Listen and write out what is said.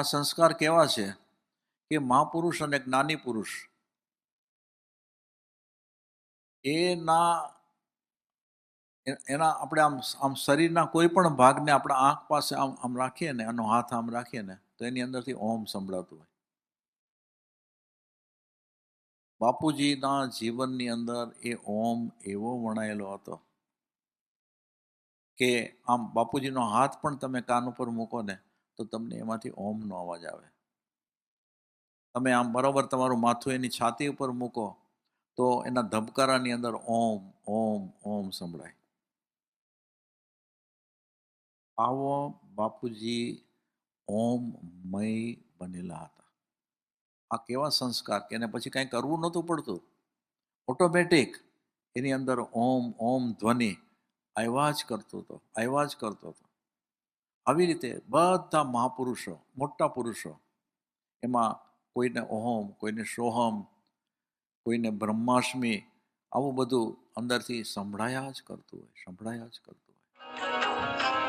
આ સંસ્કાર કેવા છે કે મહાપુરુષ અને જ્ઞાની પુરુષ એના એના આપણે આમ આમ શરીરના કોઈ પણ ભાગને આપણા આંખ પાસે આમ આમ રાખીએ ને, એનો હાથ આમ રાખીએ ને, તો એની અંદરથી ઓમ સંભળાતું હોય. બાપુજીના જીવનની અંદર એ ઓમ એવો વણાયેલો હતો કે આમ બાપુજીનો હાથ પણ તમે કાન ઉપર મૂકો ને તો તમને એમાંથી ઓમનો અવાજ આવે. તમે આમ બરાબર તમારું માથું એની છાતી ઉપર મૂકો તો એના ધબકારાની અંદર ઓમ ઓમ ઓમ સંભળાય. આવો બાપુજી ઓમમય બનેલા હતા. આ કેવા સંસ્કાર કે એને પછી કાંઈ કરવું નહોતું પડતું, ઓટોમેટિક એની અંદર ઓમ ઓમ ધ્વનિ આવ્યા જ કરતો હતો, આવ્યા જ કરતો હતો. આવી રીતે બધા મહાપુરુષો, મોટા પુરુષો, એમાં કોઈને ઓહમ, કોઈને સોહમ, કોઈને બ્રહ્માસ્મિ, આવું બધું અંદરથી સંભળાયા જ કરતું હોય, સંભળાયા જ કરતું હોય.